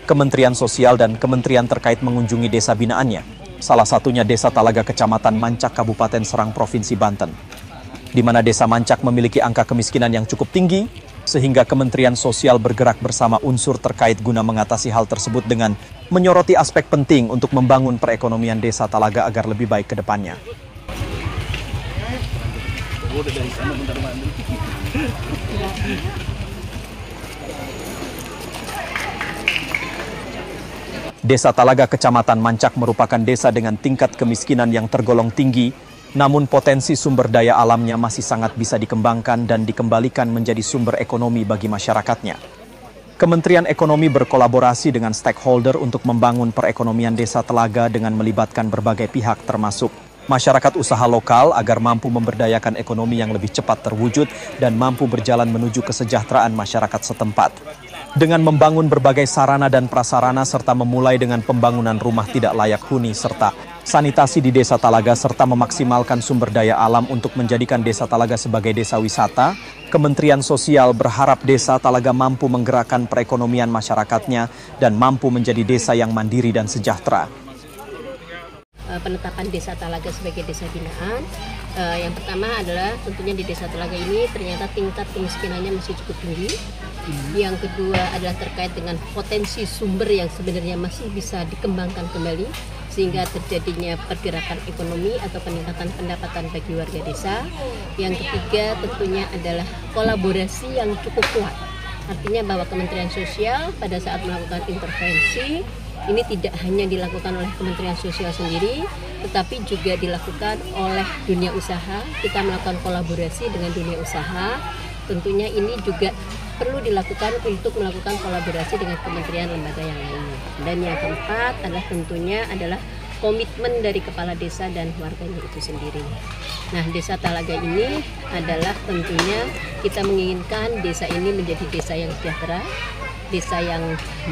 Kementerian Sosial dan kementerian terkait mengunjungi desa binaannya. Salah satunya Desa Talaga Kecamatan Mancak Kabupaten Serang Provinsi Banten, di mana Desa Mancak memiliki angka kemiskinan yang cukup tinggi, sehingga Kementerian Sosial bergerak bersama unsur terkait guna mengatasi hal tersebut dengan menyoroti aspek penting untuk membangun perekonomian Desa Talaga agar lebih baik ke depannya. Desa Talaga Kecamatan Mancak merupakan desa dengan tingkat kemiskinan yang tergolong tinggi, namun potensi sumber daya alamnya masih sangat bisa dikembangkan dan dikembalikan menjadi sumber ekonomi bagi masyarakatnya. Kementerian Ekonomi berkolaborasi dengan stakeholder untuk membangun perekonomian Desa Talaga dengan melibatkan berbagai pihak termasuk masyarakat usaha lokal agar mampu memberdayakan ekonomi yang lebih cepat terwujud dan mampu berjalan menuju kesejahteraan masyarakat setempat. Dengan membangun berbagai sarana dan prasarana serta memulai dengan pembangunan rumah tidak layak huni serta sanitasi di Desa Talaga serta memaksimalkan sumber daya alam untuk menjadikan Desa Talaga sebagai desa wisata, Kementerian Sosial berharap Desa Talaga mampu menggerakkan perekonomian masyarakatnya dan mampu menjadi desa yang mandiri dan sejahtera. Penetapan Desa Talaga sebagai desa binaan, yang pertama adalah tentunya di Desa Talaga ini ternyata tingkat kemiskinannya masih cukup tinggi. Yang kedua adalah terkait dengan potensi sumber yang sebenarnya masih bisa dikembangkan kembali sehingga terjadinya pergerakan ekonomi atau peningkatan pendapatan bagi warga desa. Yang ketiga tentunya adalah kolaborasi yang cukup kuat. Artinya bahwa Kementerian Sosial pada saat melakukan intervensi ini tidak hanya dilakukan oleh Kementerian Sosial sendiri, tetapi juga dilakukan oleh dunia usaha. Kita melakukan kolaborasi dengan dunia usaha. Tentunya ini juga perlu dilakukan untuk melakukan kolaborasi dengan kementerian lembaga yang lain. Dan yang keempat adalah tentunya adalah komitmen dari kepala desa dan warganya itu sendiri. Nah, Desa Talaga ini adalah tentunya kita menginginkan desa ini menjadi desa yang sejahtera, desa yang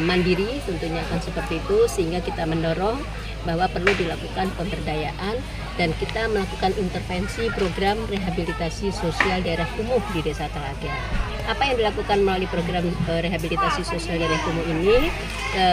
mandiri, tentunya akan seperti itu, sehingga kita mendorong bahwa perlu dilakukan pemberdayaan dan kita melakukan intervensi program rehabilitasi sosial daerah kumuh di Desa Talaga. Apa yang dilakukan melalui program rehabilitasi sosial daerah kumuh ini,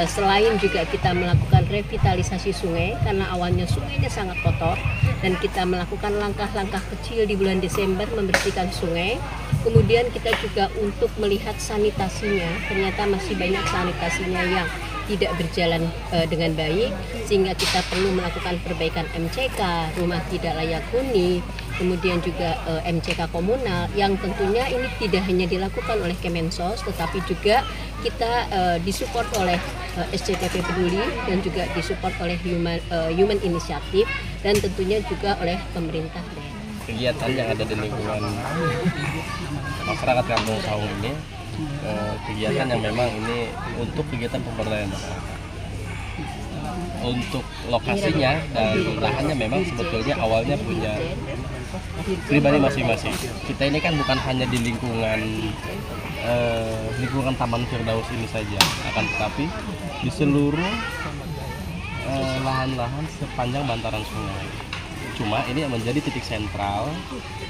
selain juga kita melakukan revitalisasi sungai karena awalnya sungainya sangat kotor dan kita melakukan langkah-langkah kecil di bulan Desember membersihkan sungai. Kemudian kita juga untuk melihat sanitasinya, ternyata masih banyak sanitasinya yang tidak berjalan dengan baik, sehingga kita perlu melakukan perbaikan MCK, rumah tidak layak huni, kemudian juga MCK komunal, yang tentunya ini tidak hanya dilakukan oleh Kemensos, tetapi juga kita disupport oleh SCTP Peduli dan juga disupport oleh Human Initiative dan tentunya juga oleh pemerintah daerah. Kegiatan yang ada di lingkungan masyarakat Kampung Saung ini kegiatan yang memang ini untuk kegiatan pemberdayaan masyarakat. Untuk lokasinya dan lahannya memang sebetulnya awalnya punya pribadi masing-masing. Kita ini kan bukan hanya di lingkungan Taman Firdaus ini saja, akan tetapi di seluruh lahan-lahan sepanjang bantaran sungai. Cuma ini menjadi titik sentral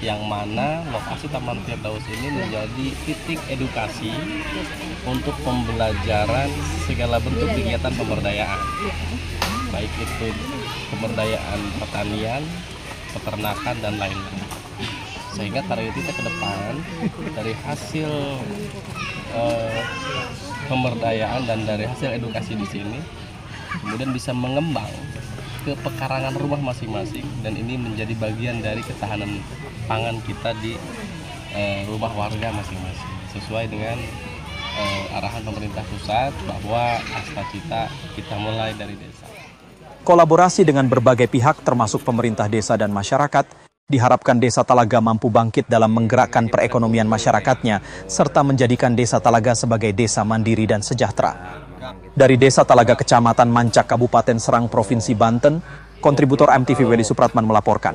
yang mana lokasi Taman Firdaus ini menjadi titik edukasi untuk pembelajaran segala bentuk kegiatan pemberdayaan, baik itu pemberdayaan pertanian, peternakan dan lain-lain. Sehingga target kita ke depan dari hasil pemberdayaan dan dari hasil edukasi di sini kemudian bisa mengembang ke pekarangan rumah masing-masing dan ini menjadi bagian dari ketahanan pangan kita di rumah warga masing-masing sesuai dengan arahan pemerintah pusat bahwa cita-cita kita mulai dari desa. Kolaborasi dengan berbagai pihak termasuk pemerintah desa dan masyarakat diharapkan Desa Talaga mampu bangkit dalam menggerakkan perekonomian masyarakatnya serta menjadikan Desa Talaga sebagai desa mandiri dan sejahtera. Dari Desa Talaga Kecamatan Mancak Kabupaten Serang Provinsi Banten, kontributor MTV Wedi Supratman melaporkan.